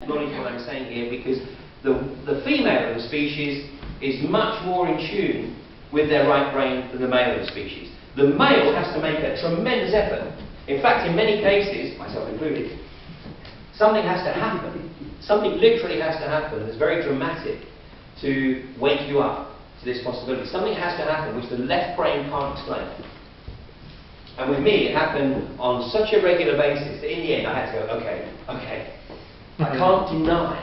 acknowledge what I'm saying here, because the female of the species is much more in tune with their right brain than the male of the species. The male has to make a tremendous effort. In fact, in many cases, myself included, something has to happen. Something literally has to happen that's very dramatic to wake you up to this possibility. Something has to happen which the left brain can't explain. And with me, it happened on such a regular basis that in the end I had to go, okay. I can't deny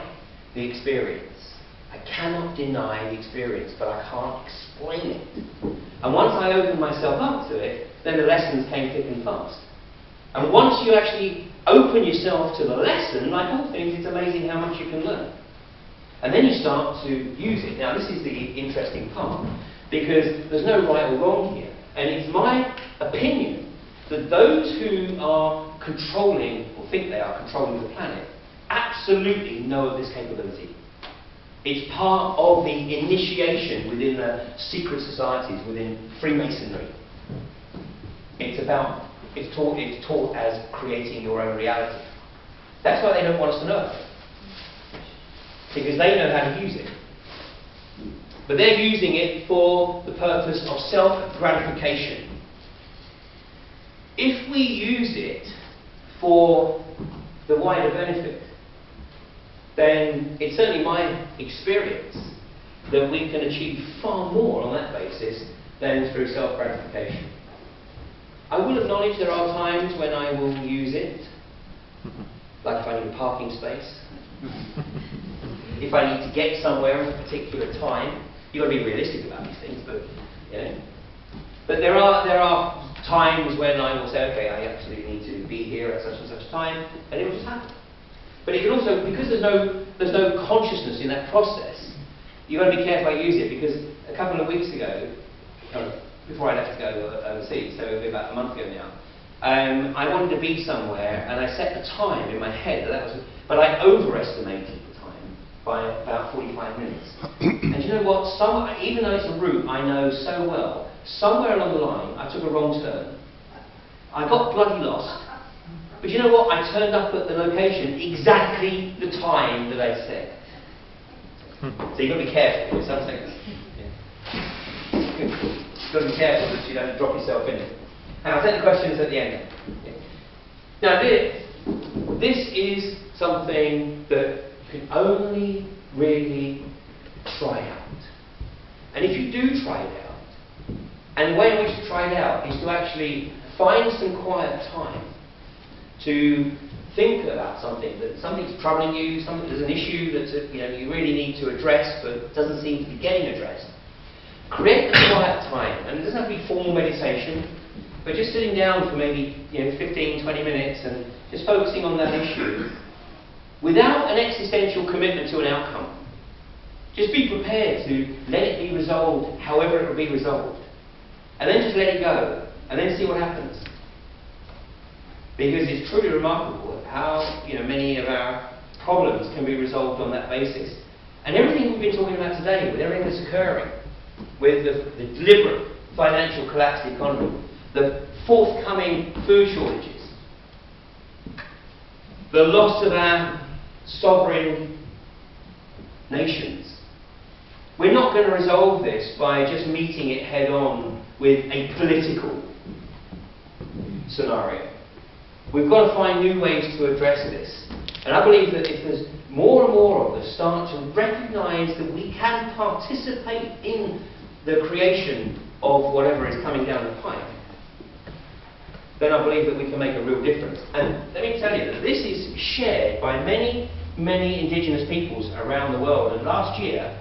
the experience. I cannot deny the experience, but I can't explain it. And once I opened myself up to it, then the lessons came thick and fast. And once you actually open yourself to the lesson, like all things, it's amazing how much you can learn. And then you start to use it. Now, this is the interesting part, because there's no right or wrong here. And it's my opinion that those who are controlling, or think they are controlling the planet, absolutely know of this capability. It's part of the initiation within the secret societies, within Freemasonry. It's taught as creating your own reality. That's why they don't want us to know it. Because they know how to use it. But they're using it for the purpose of self-gratification. If we use it for the wider benefit, then it's certainly my experience that we can achieve far more on that basis than through self-gratification. I will acknowledge there are times when I will use it, like if I need a parking space, if I need to get somewhere at a particular time. You've got to be realistic about these things, but you know. But there are times when I will say, okay, I absolutely need to be here at such and such time, and it will just happen. But it can also, because there's no consciousness in that process, you've got to be careful how you use it, because a couple of weeks ago, before I left to go overseas, so it'll be about a month ago now, I wanted to be somewhere, and I set the time in my head, but I overestimated the time by about 45 minutes. And you know what? Even though it's a route I know so well, somewhere along the line I took a wrong turn. I got bloody lost. But you know what? I turned up at the location exactly the time that I said. So you've got to be careful with some things. You've got to be careful that you don't drop yourself in it. And I'll take the questions at the end. Now this is something that you can only really try out. And if you do try it out, and the way in which to try it out is to actually find some quiet time to think about something's troubling you, there's an issue that you really need to address but doesn't seem to be getting addressed. Create a quiet time, and it doesn't have to be formal meditation, but just sitting down for maybe 15, 20 minutes and just focusing on that issue without an existential commitment to an outcome. Just be prepared to let it be resolved however it will be resolved. And then just let it go, and then see what happens. Because it's truly remarkable how many of our problems can be resolved on that basis. And everything we've been talking about today, with everything that's occurring, with the deliberate financial collapse of the economy, the forthcoming food shortages, the loss of our sovereign nations. We're not going to resolve this by just meeting it head on with a political scenario. We've got to find new ways to address this. And I believe that if there's more and more of us start to recognise that we can participate in the creation of whatever is coming down the pipe, then I believe that we can make a real difference. And let me tell you that this is shared by many, many indigenous peoples around the world. And last year,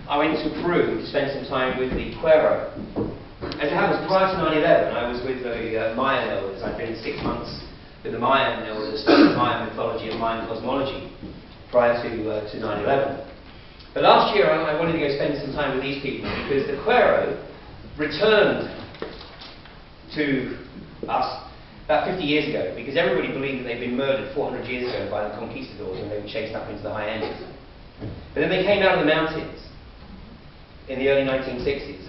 I went to Peru to spend some time with the Cuero. As it happens, prior to 9/11, I was with the Mayan elders. I'd been 6 months with the Mayan elders studying Mayan mythology and Mayan cosmology prior to 9/11. But last year, I wanted to go spend some time with these people because the Cuero returned to us about 50 years ago, because everybody believed that they'd been murdered 400 years ago by the conquistadors and they were chased up into the high Andes. But then they came out of the mountains in the early 1960s.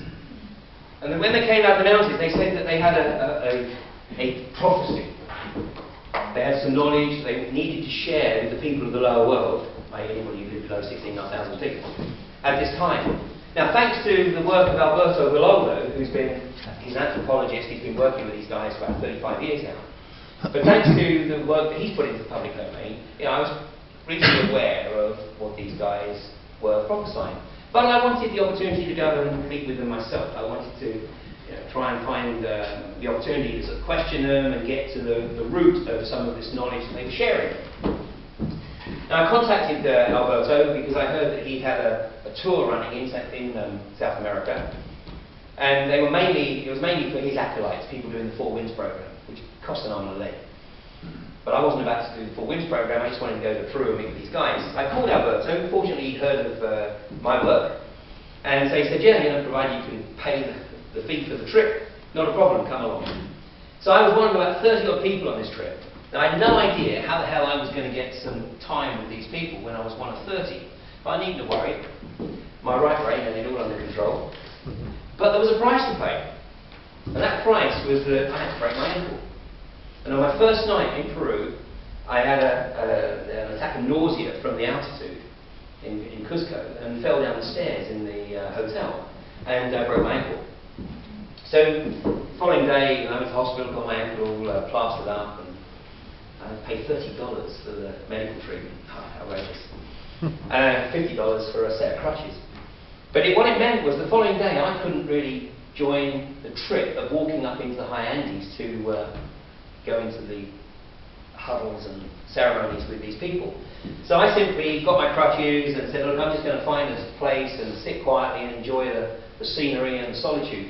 And then when they came out of the mountains, they said that they had a prophecy They had some knowledge they needed to share with the people of the lower world, i.e. anybody who lived below 16,500 feet, at this time. Now, thanks to the work of Waterlooville, who's he's an anthropologist, he's been working with these guys for about 35 years now. But thanks to the work that he's put into the public domain, I was reasonably aware of what these guys were prophesying. But I wanted the opportunity to go and meet with them myself. I wanted to try and find the opportunity to sort of question them and get to the root of some of this knowledge that they were sharing. Now, I contacted Alberto because I heard that he had a tour running in South America, and it was mainly for his acolytes, people doing the Four Winds program, which cost an arm and a leg. But I wasn't about to do the Four Winds program, I just wanted to go to Peru and meet with these guys. I called Alberto, fortunately he'd heard of my work, and so he said, yeah, provided you can pay the fee for the trip, not a problem, come along. So I was one of about 30 odd people on this trip. Now, I had no idea how the hell I was going to get some time with these people when I was one of 30. But I needn't worry. My right brain had it all under control. But there was a price to pay. And that price was that I had to break my ankle. And on my first night in Peru, I had an attack of nausea from the altitude in Cusco and fell down the stairs in the hotel and broke my ankle. So the following day, I went to the hospital, got my ankle plastered up, and I paid $30 for the medical treatment. Outrageous. $50 for a set of crutches. But what it meant was the following day I couldn't really join the trip of walking up into the high Andes to go into the huddles and ceremonies with these people. So I simply got my crutches and said, look, I'm just going to find a place and sit quietly and enjoy the scenery and the solitude.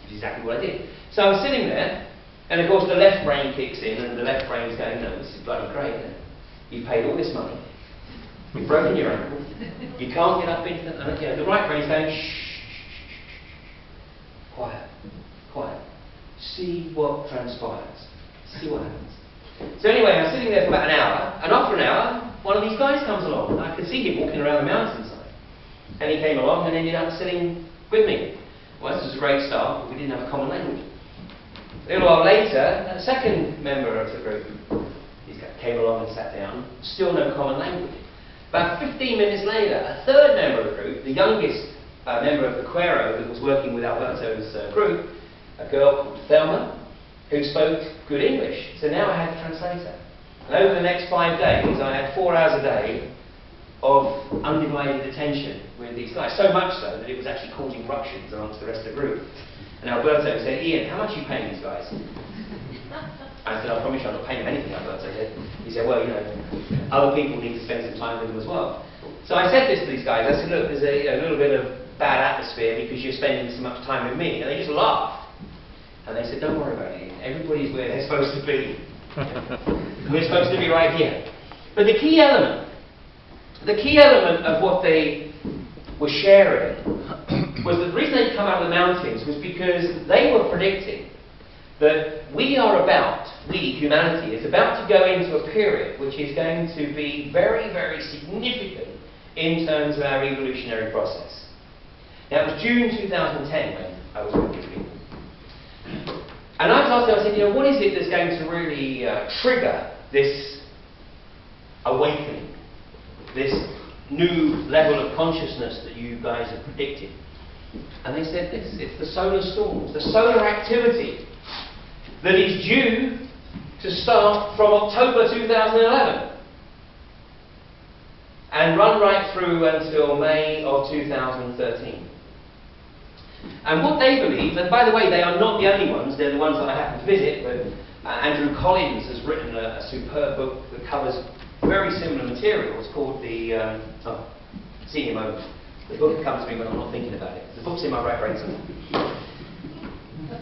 Which is exactly what I did. So I was sitting there, and of course the left brain kicks in, and the left brain's going, no, this is bloody great, isn't it? You've paid all this money, you've broken your ankle, you can't get up into the right brain's going, shh, shh, shh, shh, quiet, quiet, see what transpires, see what happens. So anyway, I was sitting there for about an hour, and after an hour, one of these guys comes along, and I could see him walking around the mountainside. And he came along and ended up sitting with me. Well, this was a great start, but we didn't have a common language. A little while later, a second member of the group came along and sat down, still no common language. About 15 minutes later, a third member of the group, the youngest member of the Cuero that was working with Alberto's group, a girl called Thelma, who spoke good English. So now I had a translator. And over the next 5 days, I had 4 hours a day of undivided attention with these guys. So much so that it was actually causing ruptions amongst the rest of the group. And Alberto said, Ian, how much are you paying these guys? I said, I promise you I'm not paying them anything, Alberto. He said, well, other people need to spend some time with them as well. So I said this to these guys. I said, look, there's a little bit of bad atmosphere because you're spending so much time with me. And they just laughed. And they said, don't worry about it. Everybody's where they're supposed to be. We're supposed to be right here. But the key element of what they were sharing was that the reason they'd come out of the mountains was because they were predicting that we, humanity, is about to go into a period which is going to be very, very significant in terms of our evolutionary process. Now, it was June 2010 when I was working with people. And I asked them, I said, what is it that's going to really trigger this awakening, this new level of consciousness that you guys have predicted? And they said this, it's the solar storms, the solar activity that is due to start from October 2011 and run right through until May of 2013. And what they believe, and by the way, they are not the only ones, they're the ones that I happen to visit, but Andrew Collins has written a superb book that covers very similar material. It's called the, senior moment. The book comes to me when I'm not thinking about it. The book's in my right brain somewhere.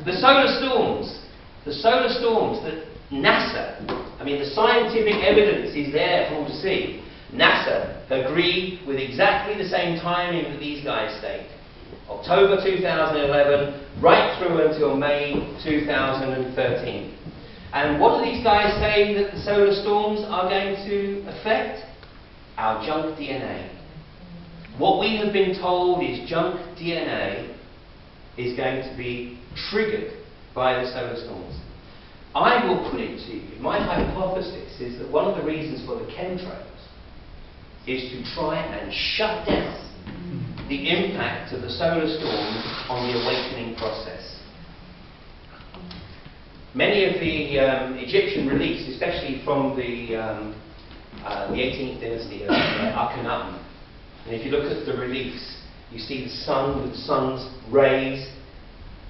The solar storms that NASA, the scientific evidence is there for all to see. NASA agreed with exactly the same timing that these guys state. October 2011, right through until May 2013. And what do these guys say that the solar storms are going to affect? Our junk DNA. What we have been told is junk DNA is going to be triggered by the solar storms. I will put it to you, my hypothesis is that one of the reasons for the chemtrails is to try and shut down the impact of the solar storm on the awakening process. Many of the Egyptian reliefs, especially from the 18th dynasty of Akhenaten, and if you look at the reliefs, you see the sun with the sun's rays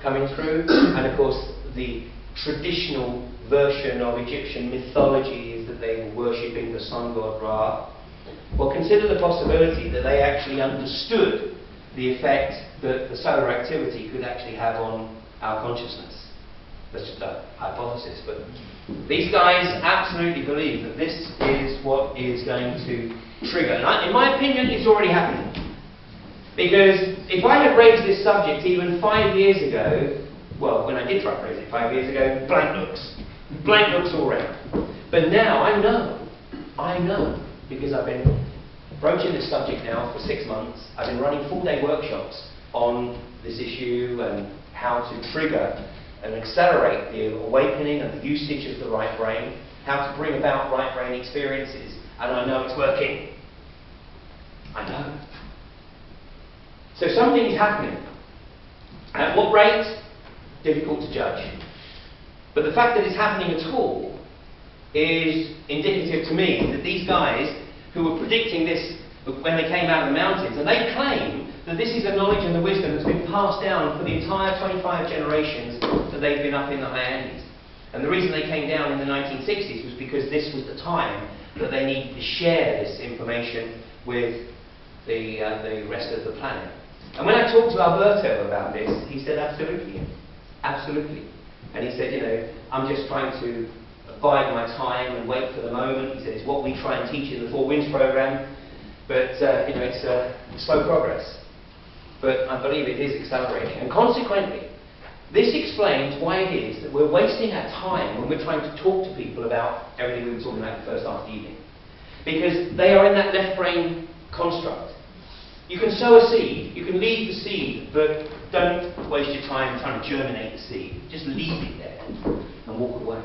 coming through, and of course the traditional version of Egyptian mythology is that they were worshipping the sun god Ra. Well, consider the possibility that they actually understood the effect that the solar activity could actually have on our consciousness. That's just a hypothesis, but these guys absolutely believe that this is what is going to trigger. And in my opinion, it's already happening. Because if I had raised this subject even 5 years ago, well, when I did try to raise it 5 years ago, blank looks all around. But now I know, because I've been broaching this subject now for 6 months. I've been running full-day workshops on this issue and how to trigger and accelerate the awakening and the usage of the right brain, how to bring about right brain experiences, and I know it's working. I know. So something is happening. At what rate? Difficult to judge. But the fact that it's happening at all is indicative to me that these guys who were predicting this when they came out of the mountains, and they claim that this is the knowledge and the wisdom that's been passed down for the entire 25 generations that they've been up in the high Andes. And the reason they came down in the 1960s was because this was the time that they needed to share this information with the rest of the planet. And when I talked to Alberto about this, he said, absolutely, absolutely. And he said, you know, I'm just trying to bide my time and wait for the moment. He said, it's what we try and teach in the Four Winds program, but you know, it's slow progress. But I believe it is accelerating. And consequently, this explains why it is that we're wasting our time when we're trying to talk to people about everything we were talking about in the first half of the evening. Because they are in that left brain construct. You can sow a seed, you can leave the seed, but don't waste your time trying to germinate the seed. Just leave it there and walk away.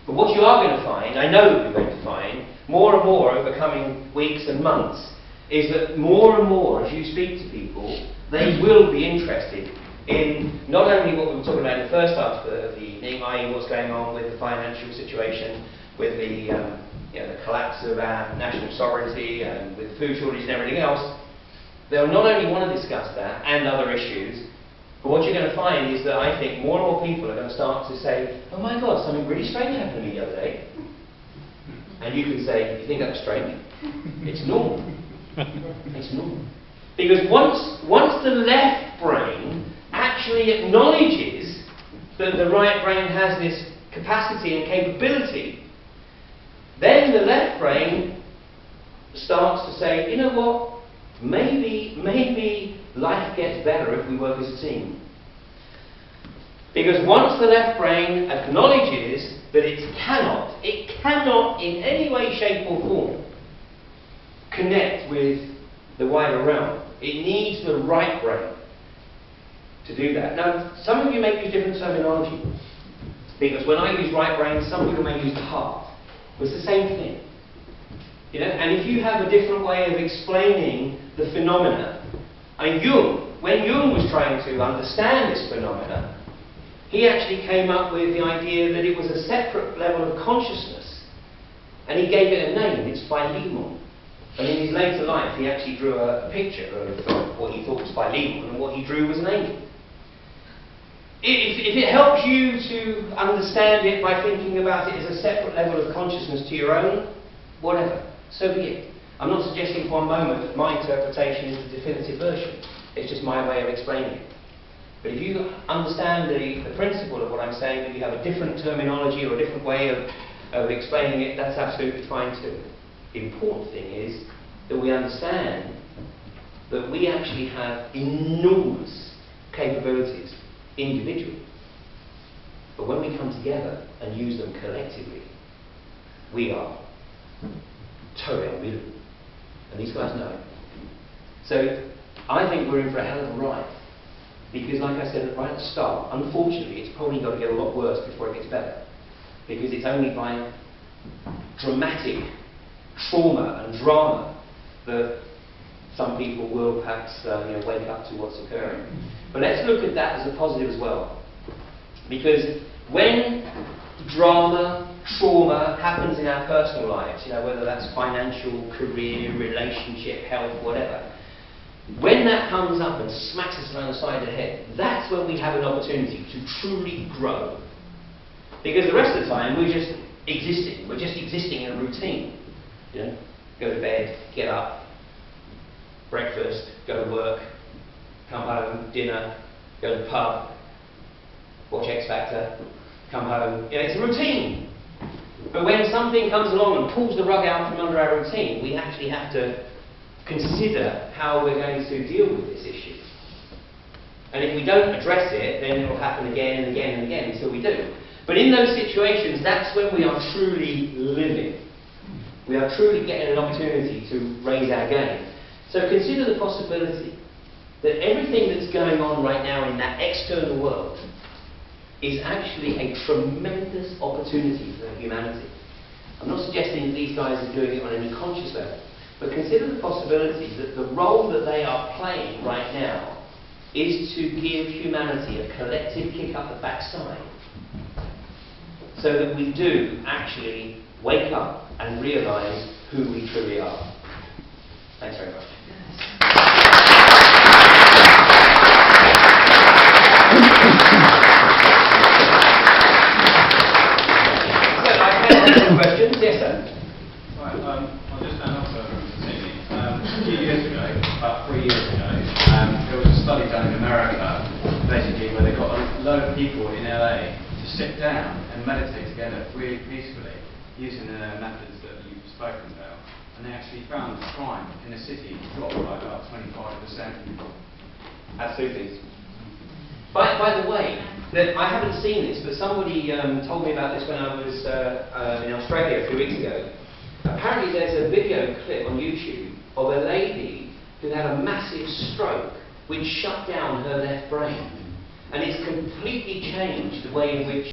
But what you are going to find, I know that you're going to find, more and more over coming weeks and months, is that more and more, as you speak to people, they will be interested in not only what we were talking about in the first half of the evening, i.e. what's going on with the financial situation, with the, the collapse of our national sovereignty and with food shortage and everything else. They'll not only want to discuss that and other issues, but what you're going to find is that I think more and more people are going to start to say, oh my God, something really strange happened to me the other day. And you can say, you think that's strange? It's normal. It's normal. Because once the left brain actually acknowledges that the right brain has this capacity and capability, then the left brain starts to say, you know what? Maybe life gets better if we work as a team. Because once the left brain acknowledges that it cannot in any way, shape or form connect with the wider realm. It needs the right brain to do that. Now, some of you may use different terminology. Because when I use right brain, some people may use the heart. It's the same thing. You know, and if you have a different way of explaining the phenomena, and when Jung was trying to understand this phenomena, he actually came up with the idea that it was a separate level of consciousness, and he gave it a name. It's Philemon. And in his later life, he actually drew a picture of what he thought was Philemon, and what he drew was an angel. If it helps you to understand it by thinking about it as a separate level of consciousness to your own, whatever. So be it. I'm not suggesting for one moment that my interpretation is the definitive version. It's just my way of explaining it. But if you understand the principle of what I'm saying, and you have a different terminology or a different way of explaining it, that's absolutely fine too. The important thing is that we understand that we actually have enormous capabilities individually. But when we come together and use them collectively, we are totally unbeatable. And these guys know it. So I think we're in for a hell of a ride. Because like I said right at the start, unfortunately it's probably got to get a lot worse before it gets better. because it's only by dramatic trauma and drama that some people will perhaps wake up to what's occurring. But let's look at that as a positive as well. Because when drama, trauma happens in our personal lives, whether that's financial, career, relationship, health, whatever, when that comes up and smacks us around the side of the head, that's when we have an opportunity to truly grow. Because the rest of the time we're just existing. We're just existing in a routine. Go to bed, get up, breakfast, go to work, come home, dinner, go to the pub, watch X Factor, come home. It's a routine. But when something comes along and pulls the rug out from under our routine, we actually have to consider how we're going to deal with this issue. And if we don't address it, then it will happen again and again and again until we do. But in those situations, that's when we are truly living. We are truly getting an opportunity to raise our game. So consider the possibility that everything that's going on right now in that external world is actually a tremendous opportunity for humanity. I'm not suggesting that these guys are doing it on any conscious level, but consider the possibility that the role that they are playing right now is to give humanity a collective kick up the backside, so that we do actually wake up and realise who we truly are. Thanks very much. Questions? Yes, sir. Right, I'll just stand up for a few years ago, about 3 years ago, there was a study done in America, basically, where they got a load of people in LA to sit down and meditate together really peacefully, using the methods that you've spoken about, and they actually found crime in the city dropped by about 25%. Absolutely. By the way, I haven't seen this, but somebody told me about this when I was in Australia a few weeks ago. Apparently there's a video clip on YouTube of a lady who had a massive stroke which shut down her left brain. And it's completely changed the way in which